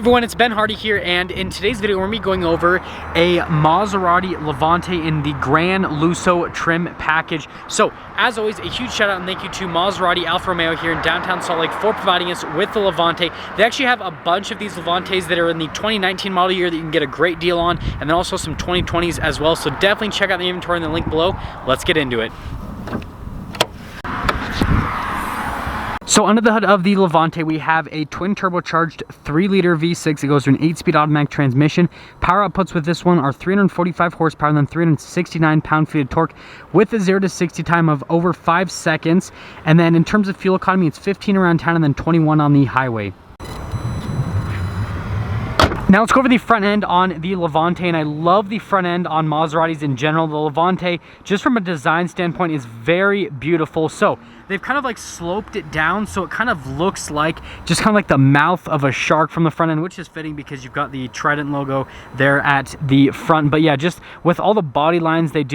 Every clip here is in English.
Hey everyone, it's Ben Hardy here, and in today's video we're going to be going over a Maserati Levante in the GranLusso trim package. So, as always, a huge shout out and thank you to Maserati Alfa Romeo here in downtown Salt Lake for providing us with the Levante. They actually have a bunch of these Levantes that are in the 2019 model year that you can get a great deal on, and then also some 2020s as well. So definitely check out the inventory in the link below. Let's get into it. So under the hood of the Levante, we have a twin turbocharged 3-liter V6. It goes to an 8-speed automatic transmission. Power outputs with this one are 345 horsepower and then 369 pound-feet of torque with a 0 to 60 time of over 5 seconds. And then in terms of fuel economy, it's 15 around town and then 21 on the highway. Now let's go over the front end on the Levante, and I love the front end on Maseratis in general. The Levante, just from a design standpoint, is very beautiful. So they've kind of like sloped it down so it kind of looks like just kind of like the mouth of a shark from the front end, which is fitting because you've got the Trident logo there at the front. But yeah, just with all the body lines they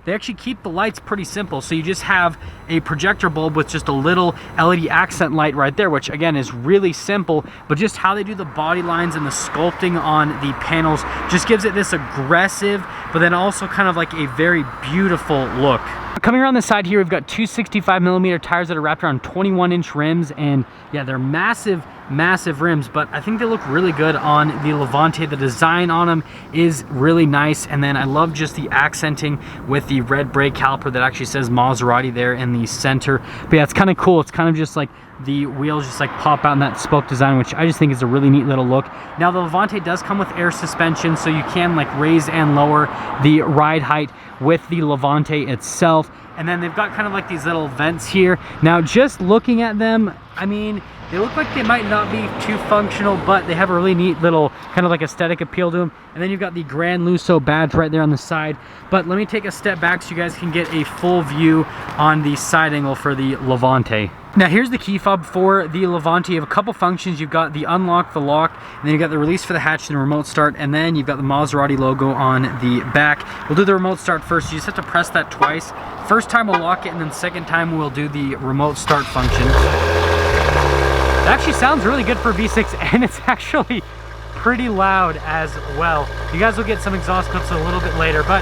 actually keep the lights pretty simple. So you just have a projector bulb with just a little LED accent light right there, which again is really simple, but just how they do the body lines and the sculpting on the panels just gives it this aggressive but then also kind of like a very beautiful look. Coming around the side here, we've got two 65mm tires that are wrapped around 21-inch rims, and yeah, they're massive rims, but I think they look really good on the Levante. The design on them is really nice, and then I love just the accenting with the red brake caliper that actually says Maserati there in the center. But yeah, it's kind of cool. It's kind of just like the wheels just like pop out in that spoke design, which I just think is a really neat little look. Now the Levante does come with air suspension, so you can like raise and lower the ride height with the Levante itself. And then they've got kind of like these little vents here. Now just looking at them, I mean, they look like they might not be too functional, but they have a really neat little kind of like aesthetic appeal to them. And then you've got the GranLusso badge right there on the side. But let me take a step back so you guys can get a full view on the side angle for the Levante. Now here's the key fob for the Levante. You have a couple functions. You've got the unlock, the lock, and then you've got the release for the hatch and the remote start, and then you've got the Maserati logo on the back. We'll do the remote start first. You just have to press that twice. First time we'll lock it, and then second time we'll do the remote start function. It actually sounds really good for a V6, and it's actually pretty loud as well. You guys will get some exhaust clips a little bit later, but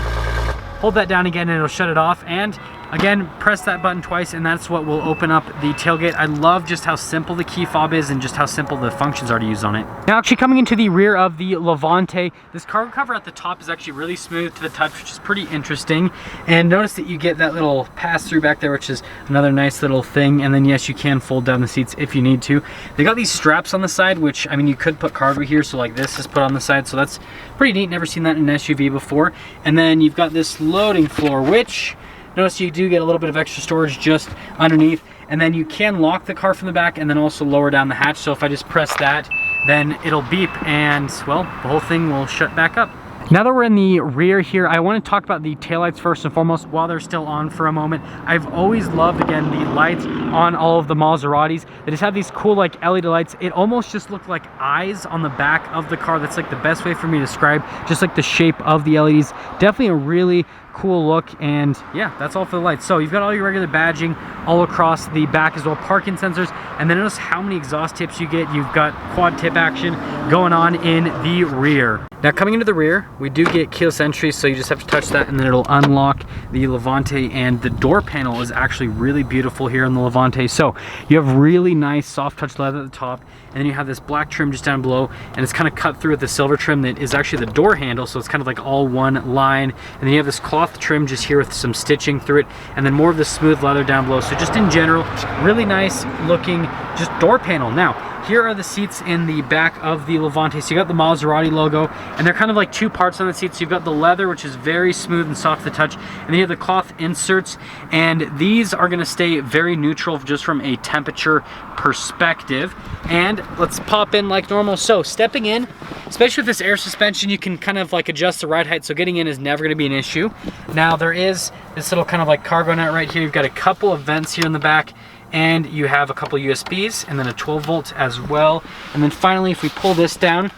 hold that down again and it'll shut it off. And again, press that button twice and that's what will open up the tailgate. I love just how simple the key fob is and just how simple the functions are to use on it. Now actually coming into the rear of the Levante, this cargo cover at the top is actually really smooth to the touch, which is pretty interesting. And notice that you get that little pass-through back there, which is another nice little thing. And then yes, you can fold down the seats if you need to. They got these straps on the side, which I mean, you could put cargo here, so like this is put on the side, so that's pretty neat. Never seen that in an SUV before. And then you've got this loading floor, which notice you do get a little bit of extra storage just underneath, and then you can lock the car from the back and then also lower down the hatch. So if I just press that, then it'll beep and, well, the whole thing will shut back up. Now that we're in the rear here, I want to talk about the taillights first and foremost while they're still on for a moment. I've always loved, again, the lights on all of the Maseratis. They just have these cool like LED lights. It almost just looked like eyes on the back of the car. That's like the best way for me to describe just like the shape of the LEDs. Definitely a really cool look, and yeah, that's all for the lights. So you've got all your regular badging all across the back as well, parking sensors, and then notice how many exhaust tips you get. You've got quad tip action going on in the rear. Now coming into the rear, we do get keyless entry, so you just have to touch that and then it'll unlock the Levante, and the door panel is actually really beautiful here in the Levante. So you have really nice soft touch leather at the top, and then you have this black trim just down below, and it's kind of cut through with the silver trim that is actually the door handle, so it's kind of like all one line. And then you have this cloth trim just here with some stitching through it, and then more of the smooth leather down below. So just in general, really nice looking just door panel. Now here are the seats in the back of the Levante. So you got the Maserati logo, and they're kind of like two parts on the seats. So you've got the leather, which is very smooth and soft to the touch, and then you have the cloth inserts, and these are going to stay very neutral just from a temperature perspective. And let's pop in like normal. So stepping in, especially with this air suspension, you can kind of like adjust the ride height, so getting in is never going to be an issue. Now there is this little kind of like cargo net right here. You've got a couple of vents here in the back, and you have a couple USBs and then a 12 volt as well. And then finally, if we pull this down,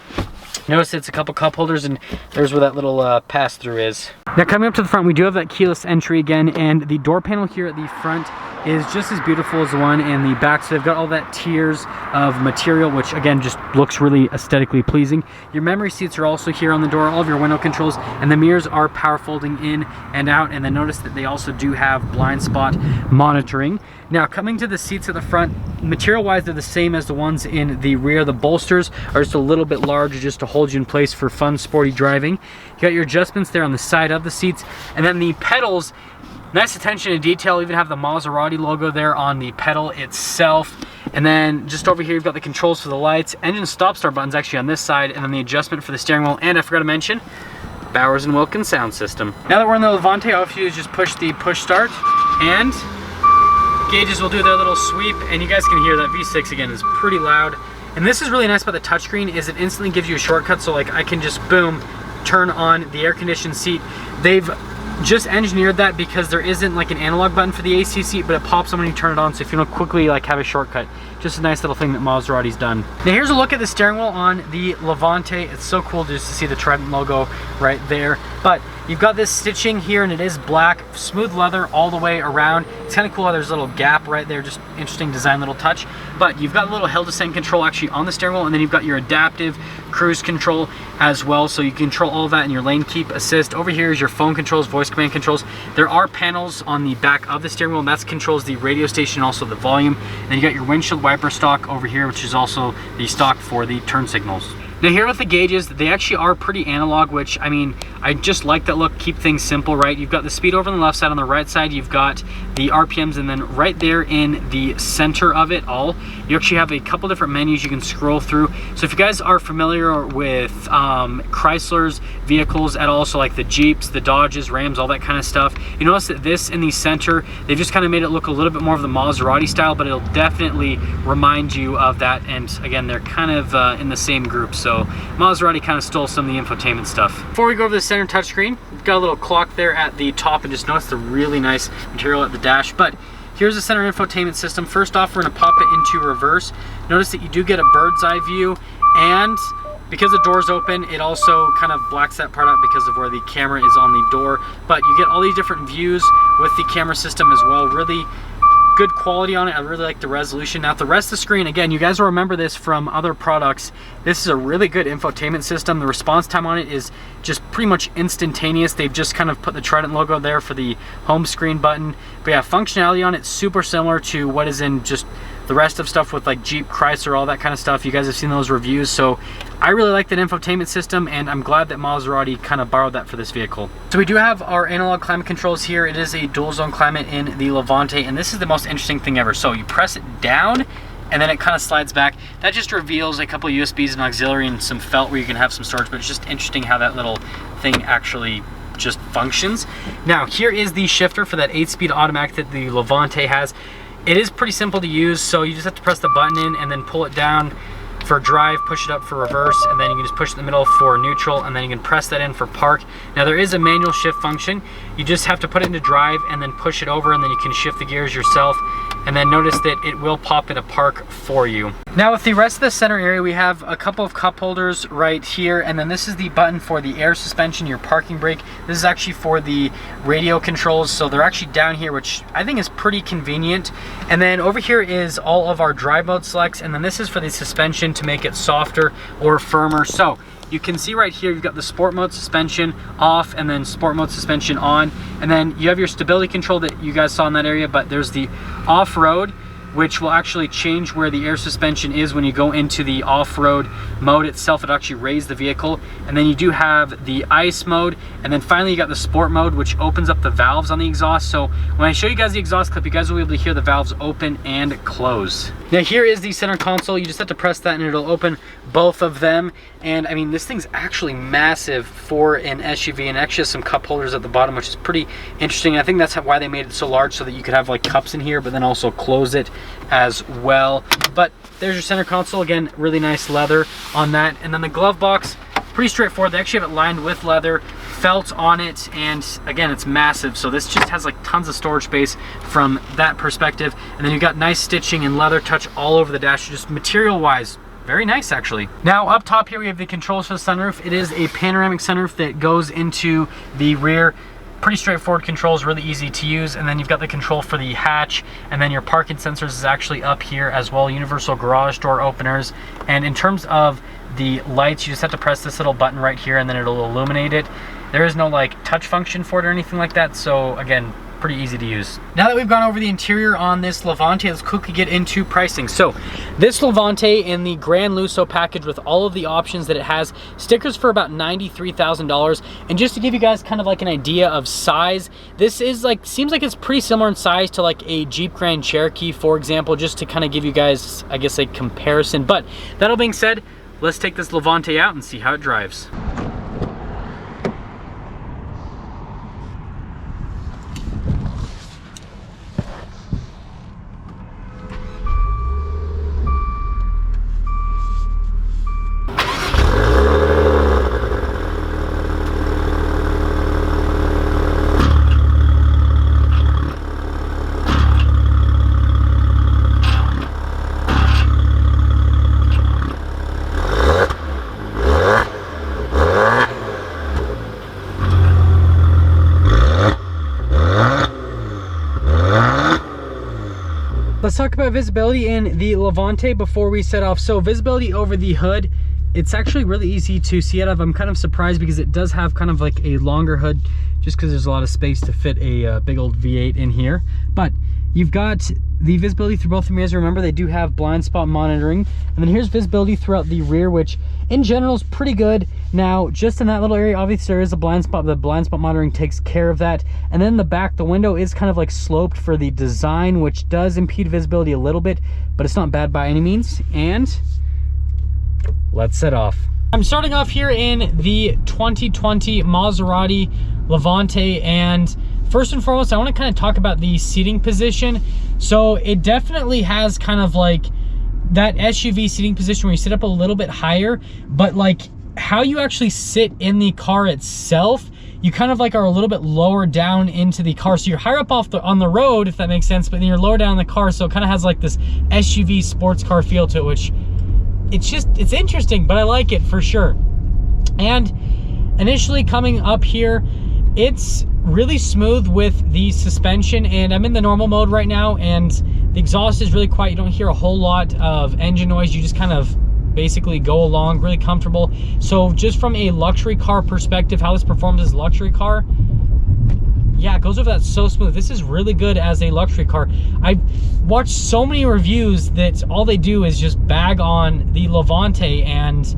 notice it's a couple cup holders, and there's where that little pass-through is. Now coming up to the front, we do have that keyless entry again, and the door panel here at the front is just as beautiful as the one in the back. So they've got all that tiers of material, which again just looks really aesthetically pleasing. Your memory seats are also here on the door, all of your window controls, and the mirrors are power folding in and out. And then notice that they also do have blind spot monitoring. Now coming to the seats at the front, material wise they're the same as the ones in the rear. The bolsters are just a little bit larger just to hold you in place for fun sporty driving. You got your adjustments there on the side of the seats, and then the pedals, nice attention to detail. Even have the Maserati logo there on the pedal itself. And then just over here you've got the controls for the lights, engine stop start buttons actually on this side, and then the adjustment for the steering wheel, and I forgot to mention Bowers & Wilkins sound system. Now that we're in the Levante, all you have to do is just push the push start, and gauges will do their little sweep, and you guys can hear that V6 again is pretty loud. And this is really nice about the touchscreen, is it instantly gives you a shortcut, so like I can just boom turn on the air conditioned seat. They've just engineered that because there isn't like an analog button for the AC seat, but it pops on when you turn it on, so if you want to quickly like have a shortcut. Just a nice little thing that Maserati's done. Now here's a look at the steering wheel on the Levante. It's so cool just to see the Trident logo right there. But you've got this stitching here, and it is black, smooth leather all the way around. It's kind of cool how there's a little gap right there, just interesting design, little touch. But you've got a little hill descent control actually on the steering wheel, and then you've got your adaptive cruise control as well, so you can control all of that in your lane keep assist. Over here is your phone controls, voice command controls. There are panels on the back of the steering wheel, and that controls the radio station and also the volume. And then you got your windshield wiper stock over here, which is also the stock for the turn signals. Now here with the gauges, they actually are pretty analog, which, I mean, I just like that look, keep things simple, right? You've got the speed over on the left side, on the right side you've got the RPMs, and then right there in the center of it all, you actually have a couple different menus you can scroll through. So if you guys are familiar with Chrysler's vehicles at all, so like the Jeeps, the Dodges, Rams, all that kind of stuff, you notice that this in the center, they've just kind of made it look a little bit more of the Maserati style, but it'll definitely remind you of that. And again, they're kind of in the same group, so Maserati kind of stole some of the infotainment stuff. Before we go over the center touchscreen, we've got a little clock there at the top, and just notice the really nice material at the dash. But here's the center infotainment system. First off, we're going to pop it into reverse. Notice that you do get a bird's eye view, and because the door's open, it also kind of blacks that part out because of where the camera is on the door. But you get all these different views with the camera system as well. Really good quality on it. I really like the resolution. Now the rest of the screen, again, you guys will remember this from other products. This is a really good infotainment system. The response time on it is just pretty much instantaneous. They've just kind of put the Trident logo there for the home screen button. But yeah, functionality on it super similar to what is in just the rest of stuff with like Jeep, Chrysler, all that kind of stuff. You guys have seen those reviews, so I really like that infotainment system, and I'm glad that Maserati kind of borrowed that for this vehicle. So we do have our analog climate controls here. It is a dual zone climate in the Levante, and this is the most interesting thing ever. So you press it down, and then it kind of slides back. That just reveals a couple of USBs and auxiliary and some felt where you can have some storage, but it's just interesting how that little thing actually just functions. Now here is the shifter for that 8-speed automatic that the Levante has. It is pretty simple to use, so you just have to press the button in and then pull it down for drive, push it up for reverse, and then you can just push it in the middle for neutral, and then you can press that in for park. Now there is a manual shift function. You just have to put it into drive and then push it over, and then you can shift the gears yourself. And then notice that it will pop into park for you. Now with the rest of the center area, we have a couple of cup holders right here, and then this is the button for the air suspension, your parking brake. This is actually for the radio controls, so they're actually down here, which I think is pretty convenient. And then over here is all of our drive mode selects, and then this is for the suspension to make it softer or firmer. So you can see right here, you've got the sport mode suspension off and then sport mode suspension on. And then you have your stability control that you guys saw in that area, but there's the off-road, which will actually change where the air suspension is when you go into the off-road mode itself. It'll actually raise the vehicle. And then you do have the ice mode, and then finally you got the sport mode, which opens up the valves on the exhaust. So when I show you guys the exhaust clip, you guys will be able to hear the valves open and close. Now here is the center console. You just have to press that and it'll open both of them. And I mean, this thing's actually massive for an SUV, and actually has some cup holders at the bottom, which is pretty interesting. I think that's why they made it so large, so that you could have like cups in here, but then also close it as well. But there's your center console. Again, really nice leather on that. And then the glove box, pretty straightforward. They actually have it lined with leather, felt on it, and again, it's massive, so this just has like tons of storage space from that perspective. And then you've got nice stitching and leather touch all over the dash. Just material wise, very nice actually. Now up top here we have the controls for the sunroof. It is a panoramic sunroof that goes into the rear. Pretty straightforward controls, really easy to use. And then you've got the control for the hatch, and then your parking sensors is actually up here as well. Universal garage door openers. And in terms of the lights, you just have to press this little button right here and then it'll illuminate it. There is no like touch function for it or anything like that. So again, pretty easy to use. Now that we've gone over the interior on this Levante, let's quickly get into pricing. So this Levante in the GranLusso package with all of the options that it has, stickers for about $93,000. And just to give you guys kind of like an idea of size, this is like, seems like it's pretty similar in size to like a Jeep Grand Cherokee, for example, just to kind of give you guys, I guess, a comparison. But that all being said, let's take this Levante out and see how it drives. Let's talk about visibility in the Levante before we set off. So visibility over the hood, it's actually really easy to see out of. I'm kind of surprised because it does have kind of like a longer hood just because there's a lot of space to fit a big old V8 in here. But you've got the visibility through both the mirrors. Remember, they do have blind spot monitoring. And then here's visibility throughout the rear, which in general is pretty good. Now, just in that little area, obviously there is a blind spot, but the blind spot monitoring takes care of that. And then the back, the window is kind of like sloped for the design, which does impede visibility a little bit, but it's not bad by any means. And let's set off. I'm starting off here in the 2020 Maserati Levante, and first and foremost, I want to kind of talk about the seating position. So it definitely has kind of like that SUV seating position where you sit up a little bit higher, but like how you actually sit in the car itself, you kind of like are a little bit lower down into the car. So you're higher up on the road, if that makes sense, but then you're lower down in the car. So it kind of has like this SUV sports car feel to it, which it's interesting, but I like it for sure. And initially coming up here, it's really smooth with the suspension, and I'm in the normal mode right now, and the exhaust is really quiet. You don't hear a whole lot of engine noise. You just kind of basically go along really comfortable. So just from a luxury car perspective, how this performs as a luxury car, yeah, it goes over that so smooth. This is really good as a luxury car. I've watched so many reviews that all they do is just bag on the Levante, and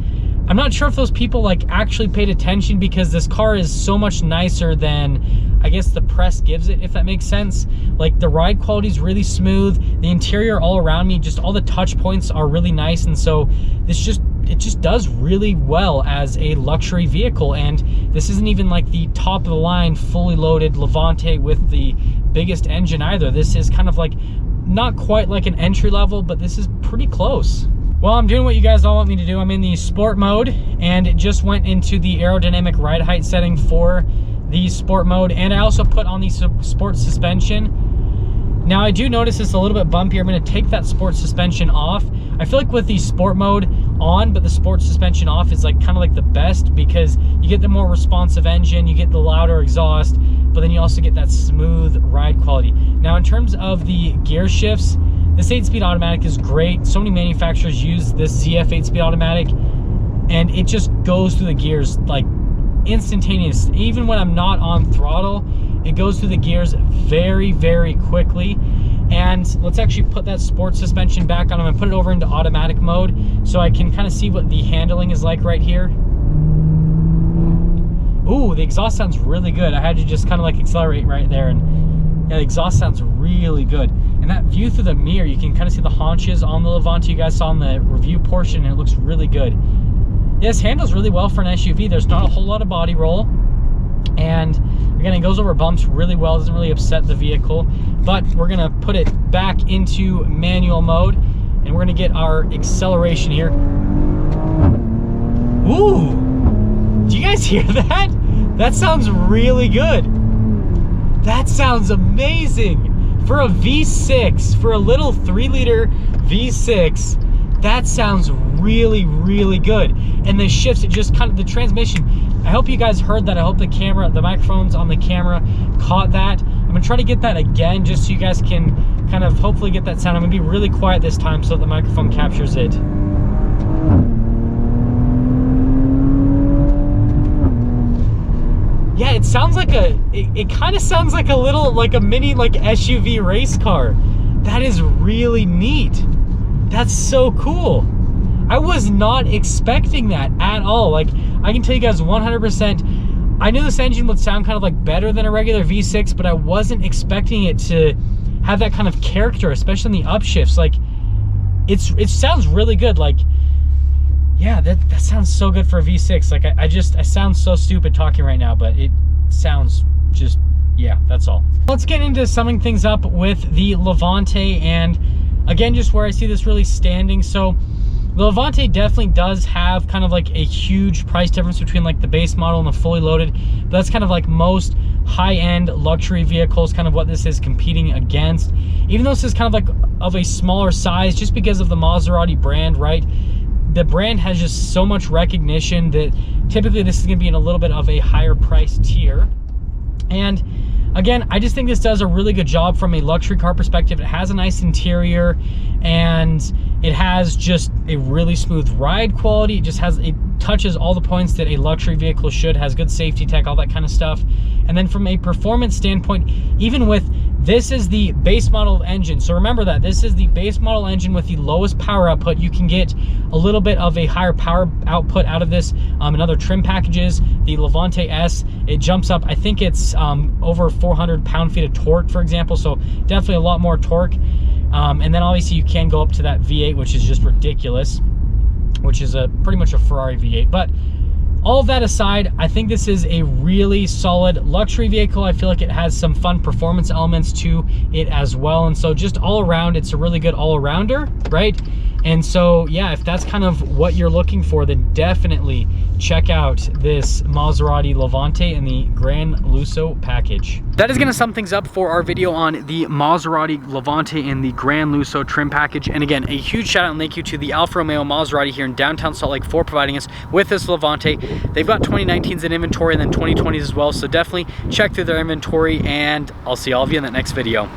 I'm not sure if those people like actually paid attention, because this car is so much nicer than I guess the press gives it, if that makes sense. Like the ride quality is really smooth. The interior all around me, just all the touch points are really nice. And so it just does really well as a luxury vehicle. And this isn't even like the top of the line, fully loaded Levante with the biggest engine either. This is kind of like, not quite like an entry level, but this is pretty close. Well, I'm doing what you guys all want me to do. I'm in the sport mode, and it just went into the aerodynamic ride height setting for the sport mode. And I also put on the sport suspension. Now I do notice it's a little bit bumpy. I'm going to take that sport suspension off. I feel like with the sport mode on, but the sport suspension off is like kind of like the best, because you get the more responsive engine, you get the louder exhaust, but then you also get that smooth ride quality. Now in terms of the gear shifts, this 8-speed automatic is great. So many manufacturers use this ZF 8-speed automatic, and it just goes through the gears like instantaneous. Even when I'm not on throttle, it goes through the gears very, very quickly. And let's actually put that sport suspension back on. I'm gonna put it over into automatic mode so I can kind of see what the handling is like right here. Ooh, the exhaust sounds really good. I had to just kind of like accelerate right there, and yeah, the exhaust sounds really good. And that view through the mirror, you can kind of see the haunches on the Levante. You guys saw in the review portion, and it looks really good. Yeah, this handles really well for an SUV. There's not a whole lot of body roll. And again, it goes over bumps really well. It doesn't really upset the vehicle. But we're gonna put it back into manual mode, and we're gonna get our acceleration here. Ooh, do you guys hear that? That sounds really good. That sounds amazing. For a V6, for a little 3-liter V6, That sounds really, really good. And the shifts, it just kind of, the transmission, I hope you guys heard that. I hope the camera, the microphones on the camera caught that. I'm gonna try to get that again just so you guys can kind of hopefully get that sound. I'm gonna be really quiet this time so the microphone captures it. Yeah, it sounds like it kind of sounds like a little, like a mini, like SUV race car. That is really neat. That's so cool. I was not expecting that at all. Like, I can tell you guys 100%, I knew this engine would sound kind of like better than a regular V6, but I wasn't expecting it to have that kind of character, especially in the upshifts. Like, it sounds really good. Like, yeah, that sounds so good for a V6. Like, I sound so stupid talking right now, but it sounds just, yeah, that's all. Let's get into summing things up with the Levante, and again, just where I see this really standing. So the Levante definitely does have kind of like a huge price difference between like the base model and the fully loaded. But that's kind of like most high-end luxury vehicles, kind of what this is competing against. Even though this is kind of like of a smaller size, just because of the Maserati brand, right? The brand has just so much recognition that typically this is gonna be in a little bit of a higher price tier. And again, I just think this does a really good job from a luxury car perspective. It has a nice interior, and it has just a really smooth ride quality. It touches all the points that a luxury vehicle should, has good safety tech, all that kind of stuff. And then from a performance standpoint, even with, this is the base model engine. So remember that this is the base model engine with the lowest power output. You can get a little bit of a higher power output out of this in other trim packages. The Levante S, it jumps up, I think it's over 400 pound-feet of torque, for example. So definitely a lot more torque. And then obviously you can go up to that V8, which is just ridiculous, which is pretty much a Ferrari V8. But all of that aside, I think this is a really solid luxury vehicle. I feel like it has some fun performance elements to it as well. And so just all around, it's a really good all-arounder, right? And so, yeah, if that's kind of what you're looking for, then definitely check out this Maserati Levante in the GranLusso package. That is going to sum things up for our video on the Maserati Levante in the GranLusso trim package. And again, a huge shout out and thank you to the Alfa Romeo Maserati here in downtown Salt Lake for providing us with this Levante. They've got 2019s in inventory and then 2020s as well. So definitely check through their inventory, and I'll see all of you in that next video.